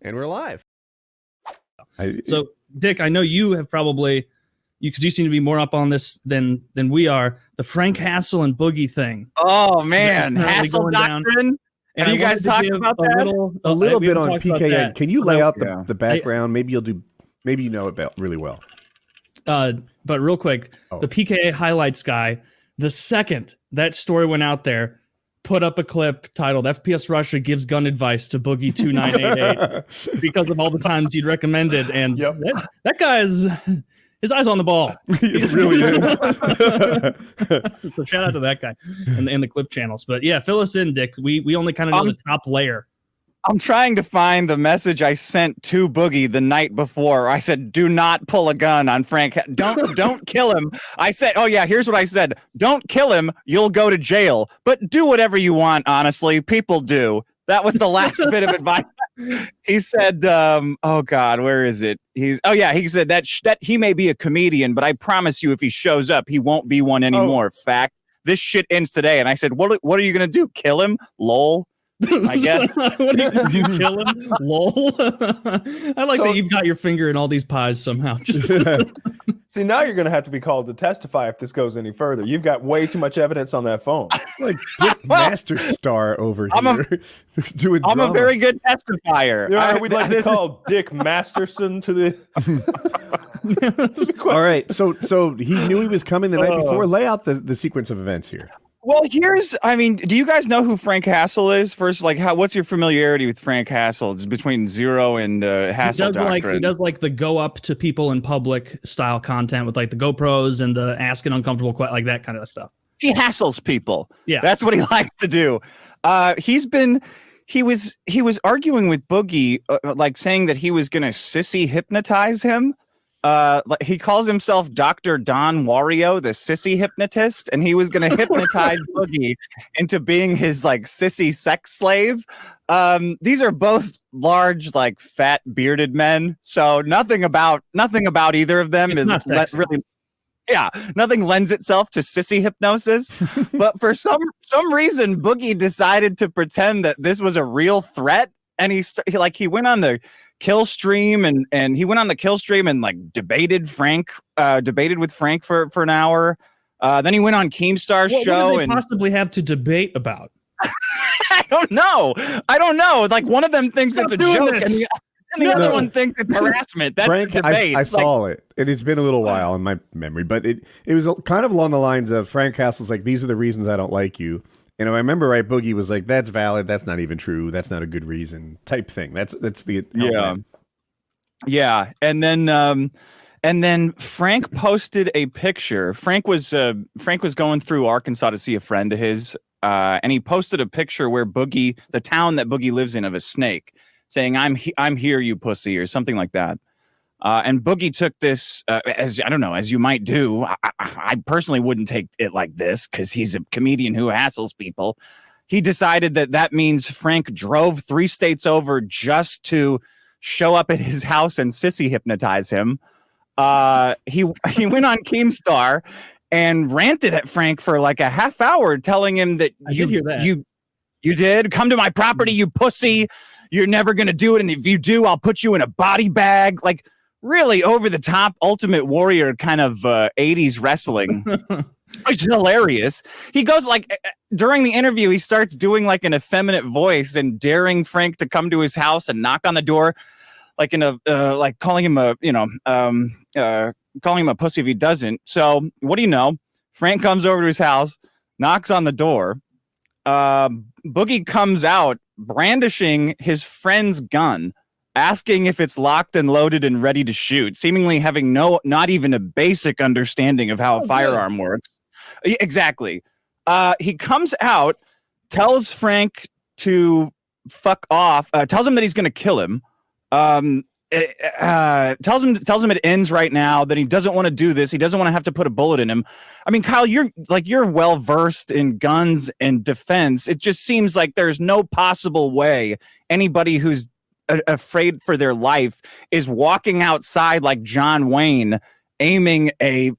And we're live. So, Dick, I know you have probably, because you seem to be more up on this than we are, the Frank Hassel and Boogie thing. Oh, man. Hassel doctrine? And have you guys talked about that? A little bit on PKA. Can you lay out the background? Maybe you know it really well. But real quick, the PKA highlights guy, the second that story went out there, put up a clip titled FPSRussia gives gun advice to Boogie2988 because of all the times you'd recommended. And that guy is, his eyes on the ball. It really is. So shout out to that guy and the clip channels. But yeah, fill us in, Dick. We only kind of know the top layer. I'm trying to find the message I sent to Boogie the night before. I said, do not pull a gun on Frank. Don't kill him. I said, oh yeah, here's what I said. Don't kill him. You'll go to jail, but do whatever you want. Honestly, people do. That was the last bit of advice. He said, oh God, where is it? He said that he may be a comedian, but I promise you, if he shows up, he won't be one anymore. Fact, this shit ends today. And I said, what are you going to do? Kill him? Lol. I guess. Did you kill him? Lol. I like that you've got your finger in all these pies somehow. See, now you're going to have to be called to testify if this goes any further. You've got way too much evidence on that phone. Like Dick Masterstar over here. I'm a very good testifier. Yeah, we'd like to call Dick Masterson to the. All right. So he knew he was coming the night before. Lay out the sequence of events here. Well, do you guys know who Frank Hassel is? First, what's your familiarity with Frank Hassel? It's between Zero and Hassel doctrine. He does the go up to people in public style content with the GoPros and the asking uncomfortable questions, like that kind of stuff. He hassles people. Yeah, that's what he likes to do. He was arguing with Boogie, saying that he was going to sissy hypnotize him. He calls himself Dr. Don Wario, the sissy hypnotist, and he was going to hypnotize Boogie into being his sissy sex slave. These are both large, fat, bearded men, so nothing about either of them is really. Yeah, nothing lends itself to sissy hypnosis. But for some reason, Boogie decided to pretend that this was a real threat, and he went on the kill stream and he went on the kill stream and debated with Frank for an hour. Then he went on Keemstar's show. What did they possibly have to debate about? I don't know. One of them thinks it's a joke and the other one thinks it's harassment. That's Frank, the debate. I saw it, and it's been a little while in my memory, but it was kind of along the lines of Frank Castle's these are the reasons I don't like you. And if I remember right, Boogie was like, that's valid. That's not even true. That's not a good reason type thing. That's the Yeah. And then Frank posted a picture. Frank was going through Arkansas to see a friend of his. And he posted a picture where Boogie, the town that Boogie lives in, of a snake, saying, I'm here, you pussy, or something like that. And Boogie took this as you might do. I personally wouldn't take it like this because he's a comedian who hassles people. He decided that means Frank drove 3 states over just to show up at his house and sissy hypnotize him. He went on Keemstar and ranted at Frank for a half hour, telling him that you did come to my property, you pussy. You're never gonna do it, and if you do, I'll put you in a body bag. Really over the top Ultimate Warrior kind of 80s wrestling. It's hilarious. He goes during the interview, he starts doing an effeminate voice and daring Frank to come to his house and knock on the door, calling him a pussy if he doesn't. So what do you know? Frank comes over to his house, knocks on the door. Boogie comes out brandishing his friend's gun, asking if it's locked and loaded and ready to shoot, seemingly having not even a basic understanding of how a firearm works. Exactly. He comes out, tells Frank to fuck off, tells him that he's going to kill him. Tells him it ends right now, that he doesn't want to do this. He doesn't want to have to put a bullet in him. I mean, Kyle, you're well versed in guns and defense. It just seems like there's no possible way anybody who's afraid for their life is walking outside like John Wayne, aiming a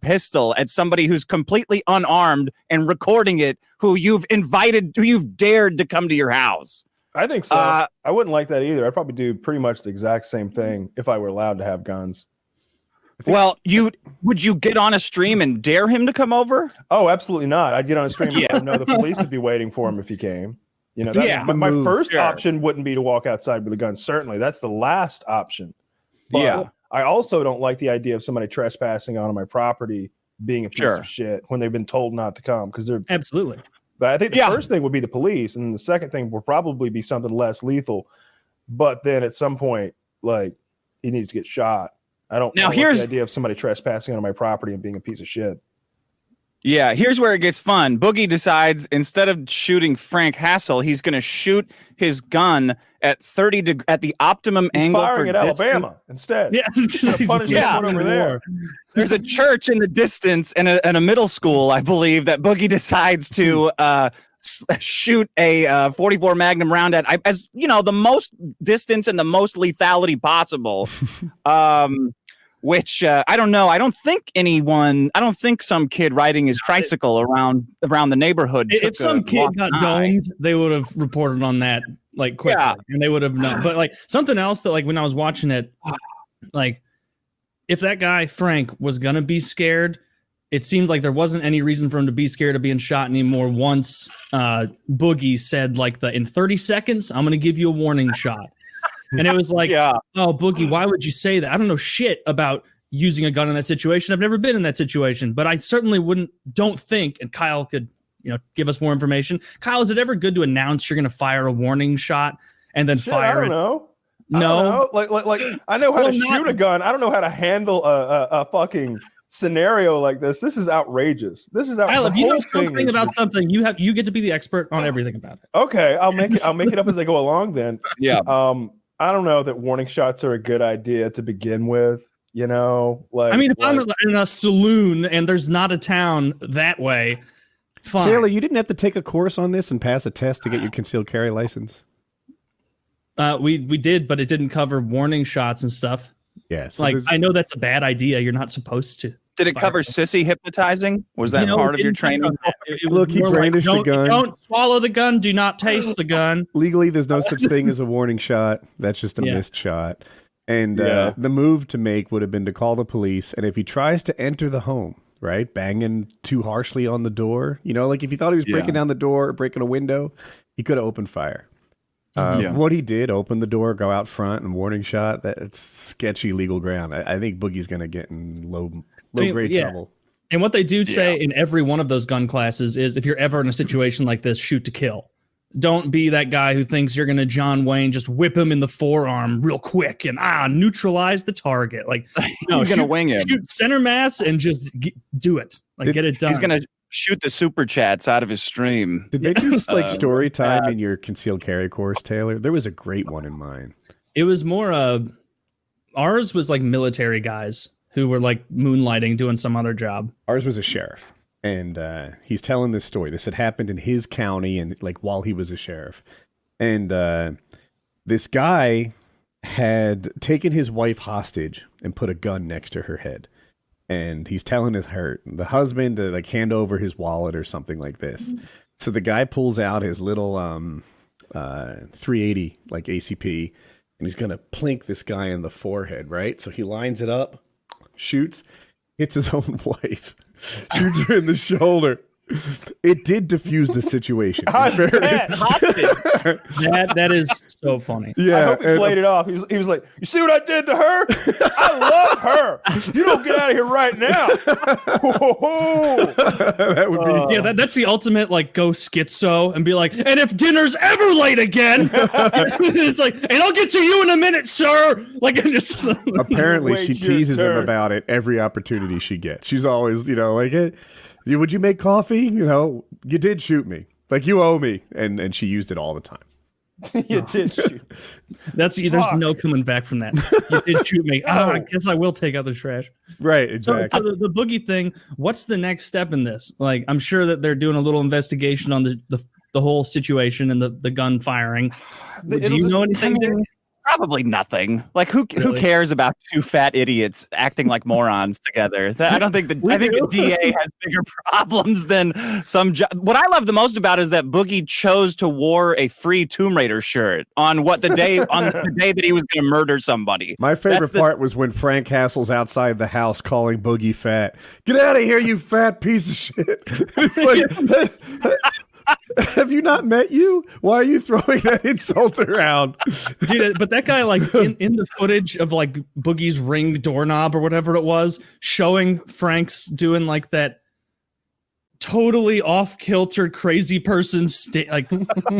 pistol at somebody who's completely unarmed and recording it, who you've dared to come to your house. I think so. I wouldn't like that either. I'd probably do pretty much the exact same thing if I were allowed to have guns. Well, would you get on a stream and dare him to come over? Oh, absolutely not. I'd get on a stream and let him know the police would be waiting for him if he came. You know, my first option wouldn't be to walk outside with a gun. Certainly, that's the last option. But I also don't like the idea of somebody trespassing onto my property being a piece of shit when they've been told not to come, because they're absolutely. But I think the first thing would be the police, and the second thing will probably be something less lethal. But then at some point, like, he needs to get shot. I don't like the idea of somebody trespassing on my property and being a piece of shit. Yeah, here's where it gets fun. Boogie decides instead of shooting Frank Hassel, he's going to shoot his gun at 30 at the optimum angle firing for at distance. Alabama instead. Yeah, over there. There's a church in the distance and a middle school, I believe, that Boogie decides to shoot a 44 Magnum round at, as you know, the most distance and the most lethality possible. Which I don't know. I don't think some kid riding his tricycle around the neighborhood. If some kid got domed, they would have reported on that like quickly, and they would have known. But like something else that like when I was watching it, like if that guy Frank was gonna be scared, it seemed like there wasn't any reason for him to be scared of being shot anymore. Once Boogie said like in 30 seconds, I'm gonna give you a warning shot. And it was like, oh, Boogie, why would you say that? I don't know shit about using a gun in that situation. I've never been in that situation, but I certainly don't think, and Kyle could, give us more information. Kyle, is it ever good to announce you're going to fire a warning shot and then fire it? I don't know. No. Like I know how to shoot a gun. I don't know how to handle a fucking scenario like this. This is outrageous. This is outrageous. Kyle, if you know something about something, you get to be the expert on everything about it. Okay, I'll make it up as I go along then. Yeah. I don't know that warning shots are a good idea to begin with. Like, I mean, if I'm in a saloon and there's not a town that way, fine. Taylor, you didn't have to take a course on this and pass a test to get your concealed carry license. We did, but it didn't cover warning shots and stuff. Yeah, so like I know that's a bad idea. You're not supposed to. Did it cover sissy hypnotizing? Was that part of your training? Look, he brandished the gun. Don't swallow the gun. Do not taste the gun. Legally, there's no such thing as a warning shot. That's just a missed shot. And the move to make would have been to call the police. And if he tries to enter the home, right, banging too harshly on the door, like if he thought he was breaking down the door or breaking a window, he could have opened fire. What he did, open the door, go out front, and warning shot, that's sketchy legal ground. I think Boogie's going to get in low-grade trouble. And what they do say in every one of those gun classes is if you're ever in a situation like this, shoot to kill. Don't be that guy who thinks you're going to John Wayne, just whip him in the forearm real quick and neutralize the target. Like, no, he's going to wing him. Shoot center mass and just do it. Like, get it done. He's going to shoot the super chats out of his stream. Did they do like story time in your concealed carry course, Taylor? There was a great one in mine. It was more ours was like military guys who were like moonlighting doing some other job. Ours was a sheriff, and he's telling this story. This had happened in his county, and like while he was a sheriff, and this guy had taken his wife hostage and put a gun next to her head. And he's telling the husband to like hand over his wallet or something like this. So the guy pulls out his little 380 like ACP, and he's gonna plink this guy in the forehead, right? So he lines it up, shoots, hits his own wife, shoots her in the shoulder. It did diffuse the situation. That is so funny. Yeah, I hope he played it off. He was like, "You see what I did to her? I love her. You don't get out of here right now." That would be that's the ultimate like go schizo and be like, "And if dinner's ever late again," it's like, "And I'll get to you in a minute, sir." Like, just apparently she teases him about it every opportunity she gets. She's always, like, would you make coffee? You did shoot me. Like, you owe me. And she used it all the time. You did shoot. There's no coming back from that. You did shoot me. I guess I will take out the trash. Right, exactly. So the Boogie thing, what's the next step in this? Like, I'm sure that they're doing a little investigation on the whole situation and the gun firing. Do you know anything, Dick? Probably nothing. Like who cares about two fat idiots acting like morons together? I don't think I think the DA has bigger problems than some. What I love the most about is that Boogie chose to wear a free Tomb Raider shirt on the day that he was going to murder somebody. My favorite part was when Frank Castle's outside the house calling Boogie fat. Get out of here, you fat piece of shit! It's like have you not met you? Why are you throwing that insult around? Dude, but that guy, like in the footage of like Boogie's Ring doorknob or whatever it was, showing Frank's doing like that totally off-kilter crazy person like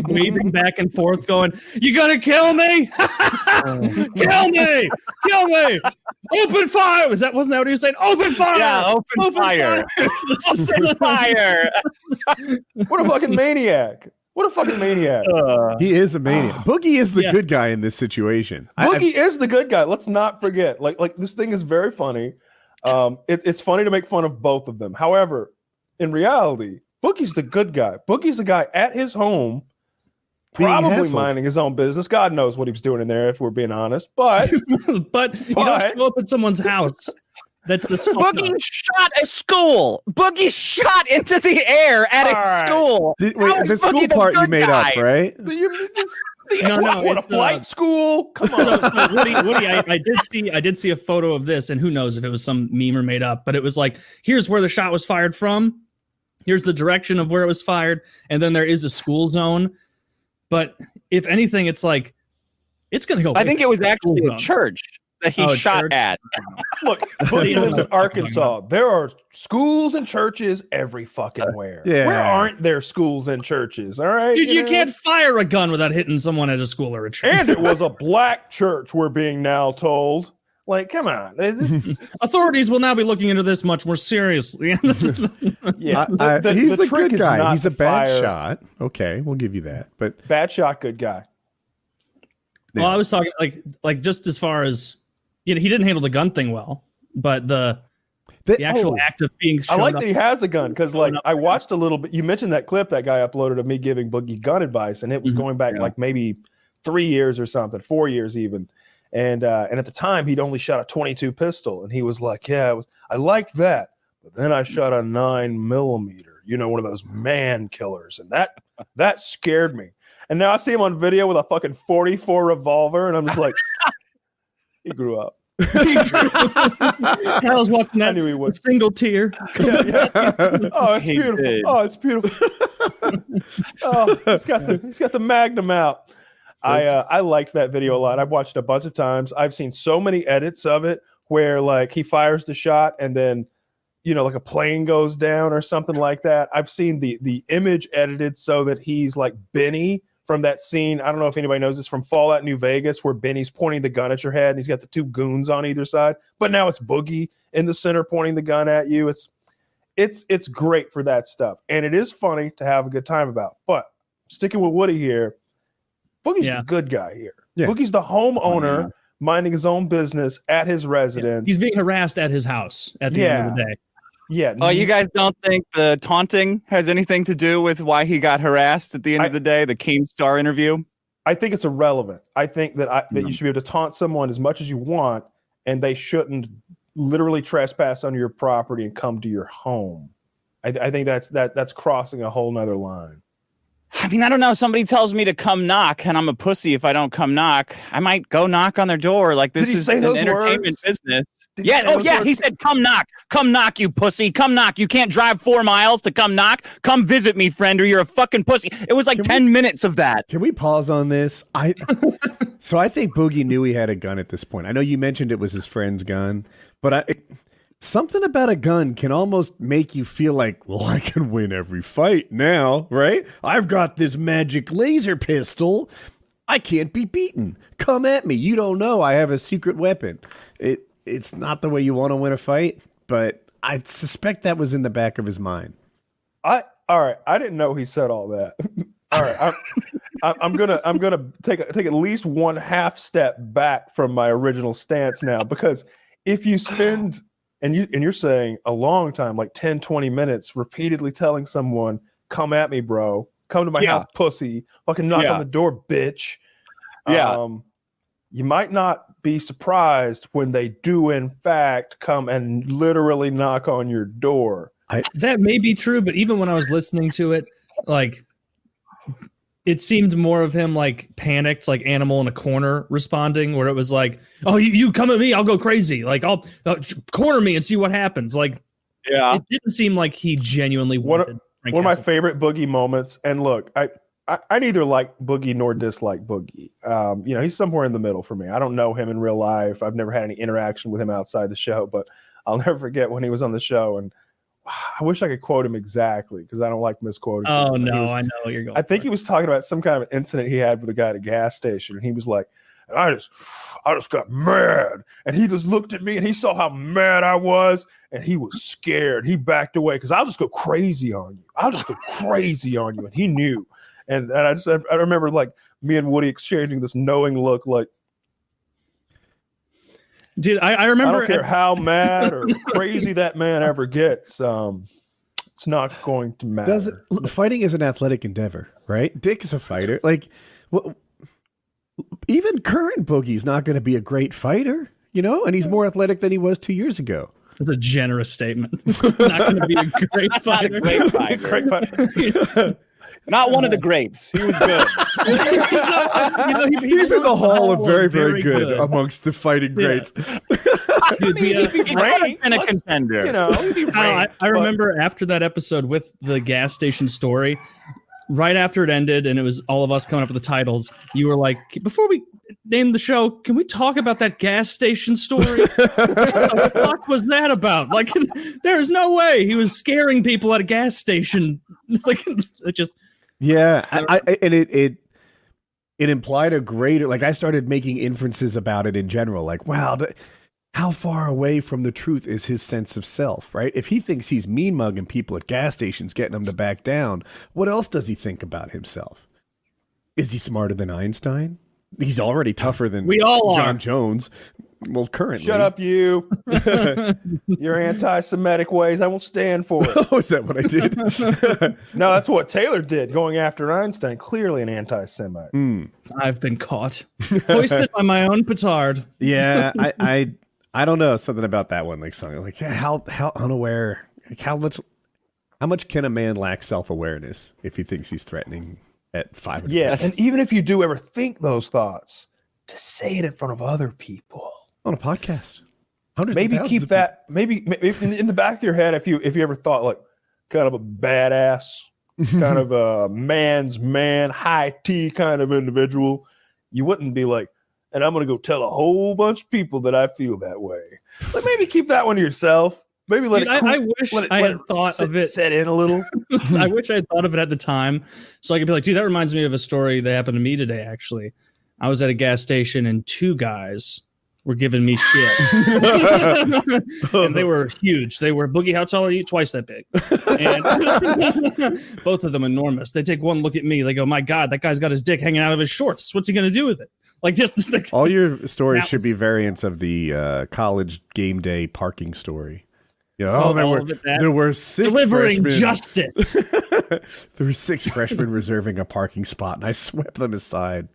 waving back and forth going, "You gonna kill me? Kill me! Kill me! Open fire!" Wasn't that what he was saying? Open fire! Yeah, open fire! Open fire! What a fucking maniac! What a fucking maniac! He is a maniac. Boogie is the good guy in this situation. Boogie is the good guy. Let's not forget. Like this thing is very funny. It's funny to make fun of both of them. However, in reality, Boogie's the good guy. Boogie's the guy at his home, probably minding his own business. God knows what he was doing in there, if we're being honest. But but you don't show up at someone's house. That's Boogie shot a school. Boogie shot into the air at a school. Wait, the school part you made up, right? What a flight school? Come on. So, Woody, I did see a photo of this, and who knows if it was some meme or made up, but it was like, here's where the shot was fired from. Here's the direction of where it was fired, and then there is a school zone. But if anything, it's like it's going to go. I think it was actually a church that he shot at. Look, Boogie lives in Arkansas. There are schools and churches every fucking where. Yeah. Where aren't there schools and churches? All right, dude, you can't fire a gun without hitting someone at a school or a church. And it was a black church, we're being now told. Like, come on. Authorities will now be looking into this much more seriously. Yeah, he's the good guy. He's a bad shot. Okay, we'll give you that. But bad shot, good guy. Well, I was talking like just as far as he didn't handle the gun thing well, but the actual act of being. I like that he has a gun because, like, I watched a little bit. You mentioned that clip that guy uploaded of me giving Boogie gun advice, and it was going back like maybe 3 years or something, 4 years even. And at the time, he'd only shot a .22 pistol, and he was like, "Yeah, I like that, but then I shot a 9mm, one of those man killers, and that scared me." And now I see him on video with a fucking .44 revolver, and I'm just like, he grew up. I was watching that. I knew he would. Single tear. Yeah. Oh, it's beautiful. Did. Oh, it's beautiful. Oh, he's got the Magnum out. I liked that video a lot. I've watched it a bunch of times. I've seen so many edits of it where like he fires the shot and then like a plane goes down or something like that. I've seen the image edited so that he's like Benny from that scene. I don't know if anybody knows this from Fallout New Vegas where Benny's pointing the gun at your head and he's got the two goons on either side. But now it's Boogie in the center pointing the gun at you. It's great for that stuff. And it is funny to have a good time about. But sticking with Woody here, Boogie's the good guy here. Yeah. Boogie's the homeowner minding his own business at his residence. He's being harassed at his house at the end of the day. Yeah. Oh, you guys don't think the taunting has anything to do with why he got harassed at the end of the day? The Keemstar interview? I think it's irrelevant. I think that you should be able to taunt someone as much as you want, and they shouldn't literally trespass on your property and come to your home. I think that's crossing a whole nother line. I mean, I don't know. Somebody tells me to come knock, and I'm a pussy if I don't come knock. I might go knock on their door. Like, this is an entertainment business. Yeah. Oh, yeah. He said, come knock, you pussy. Come knock. You can't drive 4 miles to come knock. Come visit me, friend, or you're a fucking pussy. It was like 10 minutes of that. Can we pause on this? So I think Boogie knew he had a gun at this point. I know you mentioned it was his friend's gun, but something about a gun can almost make you feel like, well, I can win every fight now, right? I've got this magic laser pistol. I can't be beaten. Come at me. You don't know I have a secret weapon. It's not the way you want to win a fight, but I suspect that was in the back of his mind. All right. I didn't know he said all that. All right. I'm gonna take at least 1/2 step back from my original stance now, because if you spend and you're saying a long time, like 10, 20 minutes, repeatedly telling someone, come at me, bro. Come to my house, pussy. Fucking knock on the door, bitch. you might not be surprised when they do, in fact, come and literally knock on your door. That may be true, but even when I was listening to it, like, it seemed more of him like panicked, like animal in a corner responding, where it was like, oh, you come at me, I'll go crazy. Like, I'll corner me and see what happens. Like, it didn't seem like he genuinely wanted. One of my favorite Boogie moments, and look, I neither like Boogie nor dislike Boogie. He's somewhere in the middle for me. I don't know him in real life. I've never had any interaction with him outside the show, but I'll never forget when he was on the show, and I wish I could quote him exactly because I don't like misquoting. Oh, no, I know what you're going. I think he was talking about some kind of incident he had with a guy at a gas station, and he was like, I just got mad, and he just looked at me, and he saw how mad I was, and he was scared. He backed away because I'll just go crazy on you. And he knew, and I remember like me and Woody exchanging this knowing look, like, dude, I remember. I don't care how mad or crazy that man ever gets. It's not going to matter. Fighting is an athletic endeavor, right? Dick is a fighter. Like, even current Boogie's not going to be a great fighter, and he's more athletic than he was 2 years ago. That's a generous statement. Not going to be a great fighter. Not a great fighter. Not one of the greats. He was good. He's in the hall of very, very good amongst the fighting greats. Dude, and a contender. I remember after that episode with the gas station story, right after it ended and it was all of us coming up with the titles, you were like, before we name the show, can we talk about that gas station story? What the fuck was that about? Like, there's no way he was scaring people at a gas station. Like, it just... Yeah, it implied a greater, like, I started making inferences about it in general, like, wow, how far away from the truth is his sense of self, right? If he thinks he's mean mugging people at gas stations, getting them to back down, what else does he think about himself? Is he smarter than Einstein? He's already tougher than we all John are. Jones. Well, currently. Shut up, you. Your anti-Semitic ways, I won't stand for it. Oh, is that what I did? No, that's what Taylor did, going after Einstein. Clearly an anti-Semite. I've been caught. Hoisted by my own petard. Yeah, I don't know, something about that one, like something like how unaware, like how much can a man lack self-awareness if he thinks he's threatening at 5? Yes, and even if you do ever think those thoughts, to say it in front of other people on a podcast, maybe keep that maybe in the back of your head. If you ever thought like kind of a badass, kind of a man's man, high tea kind of individual, you wouldn't be like, and I'm going to go tell a whole bunch of people that I feel that way. Like, maybe keep that one to yourself. Maybe let it. I wish I had thought of it. Set in a little. I wish I had thought of it at the time, so I could be like, dude, that reminds me of a story that happened to me today. Actually, I was at a gas station and two guys were giving me shit, and they were huge. They were, Boogie, how tall are you? Twice that big, and both of them enormous. They take one look at me. They go, my God, that guy's got his dick hanging out of his shorts. What's he going to do with it? Like, just like, all your stories should be variants of the college game day parking story. Yeah, there were 6 delivering freshmen. Justice. There were 6 freshmen reserving a parking spot, and I swept them aside.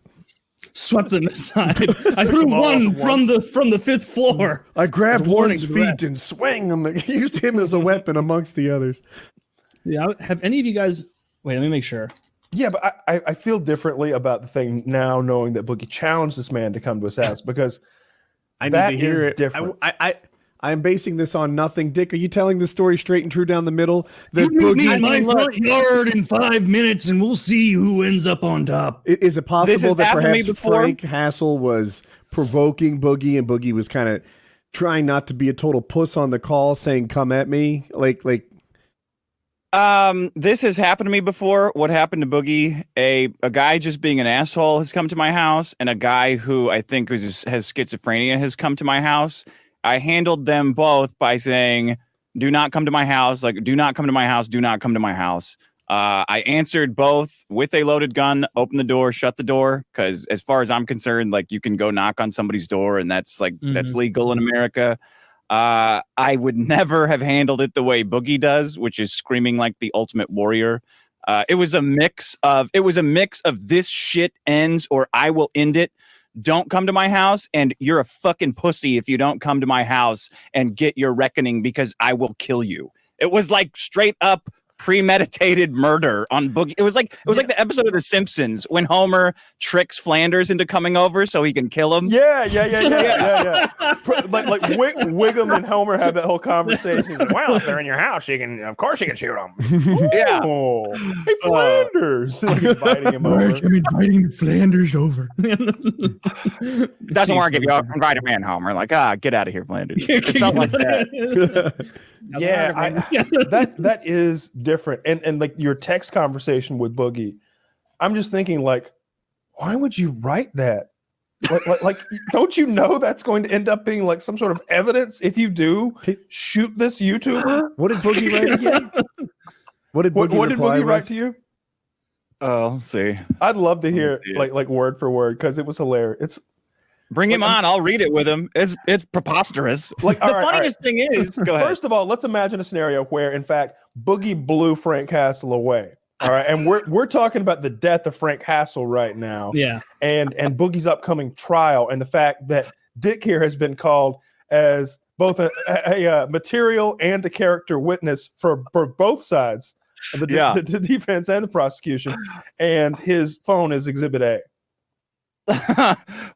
I threw one from the 5th floor. I grabbed one's feet and swung him. I used him as a weapon amongst the others. Yeah, have any of you guys? Wait, let me make sure. Yeah, but I feel differently about the thing now, knowing that Boogie challenged this man to come to his house, because I need to hear it. Different. I'm basing this on nothing. Dick, are you telling the story straight and true down the middle? That meet me in my front yard in 5 minutes, and we'll see who ends up on top. Is it possible that perhaps Frank Hassel was provoking Boogie, and Boogie was kind of trying not to be a total puss on the call, saying, come at me? Like, this has happened to me before. What happened to Boogie? A guy just being an asshole has come to my house, and a guy who I think has schizophrenia has come to my house. I handled them both by saying, do not come to my house. Like, do not come to my house. Do not come to my house. I answered both with a loaded gun, open the door, shut the door. Because as far as I'm concerned, like, you can go knock on somebody's door, and that's like, that's legal in America. I would never have handled it the way Boogie does, which is screaming like the ultimate warrior. It was a mix of this shit ends or I will end it. don't come to my house, and you're a fucking pussy if you don't come to my house and get your reckoning because I will kill you. It was like straight up premeditated murder on Boogie. It was like the episode of The Simpsons when Homer tricks Flanders into coming over so he can kill him. Yeah. like Wiggum and Homer have that whole conversation. Like, well, if they're in your house, of course you can shoot them. Yeah. Hey, Flanders. Inviting him over. I'm inviting Flanders over. Doesn't work if you invite him in, Homer. Like, get out of here, Flanders. It's not like that. That is different. And like your text conversation with Boogie, I'm just thinking like, why would you write that? Like don't you know that's going to end up being like some sort of evidence if you do shoot this YouTuber? What did Boogie write again? What did Boogie write to you? Oh, let's see. I'd love to hear like word for word because it was hilarious. Bring him on. I'll read it with him. It's preposterous. Like the funniest thing is, go ahead. First of all, let's imagine a scenario where, in fact, Boogie blew Frank Castle away. All right, and we're talking about the death of Frank Castle right now. Yeah, and Boogie's upcoming trial, and the fact that Dick here has been called as both a material and a character witness for both sides, the defense and the prosecution, and his phone is Exhibit A.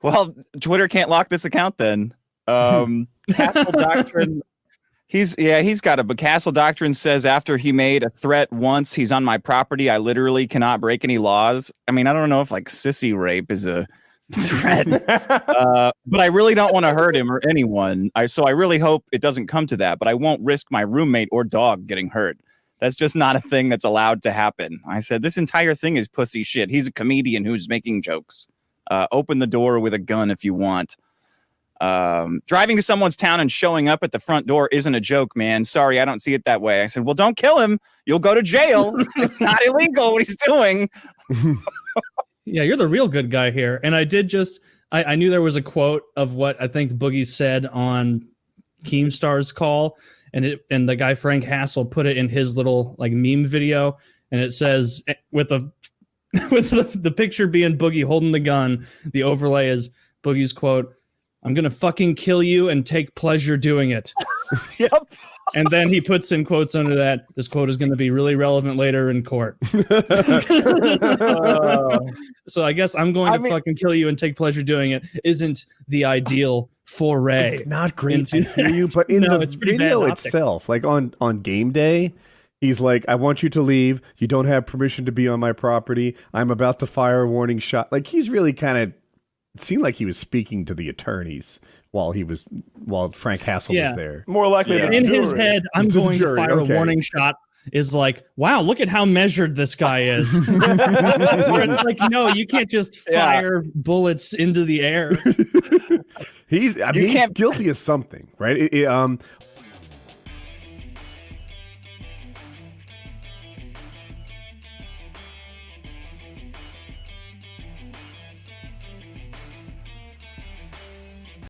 Well, Twitter can't lock this account then. Castle Doctrine, he's got it, but Castle Doctrine says after he made a threat once, he's on my property, I literally cannot break any laws. I mean, I don't know if like sissy rape is a threat, but I really don't want to hurt him or anyone. So I really hope it doesn't come to that, but I won't risk my roommate or dog getting hurt. That's just not a thing that's allowed to happen. I said, this entire thing is pussy shit. He's a comedian who's making jokes. Open the door with a gun if you want. Driving to someone's town and showing up at the front door isn't a joke, man. Sorry, I don't see it that way. I said, well, don't kill him. You'll go to jail. It's not illegal what he's doing. Yeah, you're the real good guy here. And I knew there was a quote of what I think Boogie said on Keemstar's call. And the guy Frank Hassel put it in his little like meme video. And it says with the picture being Boogie holding the gun, the overlay is Boogie's quote, I'm going to fucking kill you and take pleasure doing it. Yep. And then he puts in quotes under that. This quote is going to be really relevant later in court. So I guess I'm going to fucking kill you and take pleasure doing it isn't the ideal foray. It's not great to hear you, but in the video itself, like on game day, he's like, I want you to leave. You don't have permission to be on my property. I'm about to fire a warning shot. Like he's really kind of, it seemed like he was speaking to the attorneys while Frank Hassel was there. More likely in his head, I'm going to fire a warning shot is like, wow, look at how measured this guy is. Where it's like, no, you can't just fire bullets into the air. He's guilty of something, right?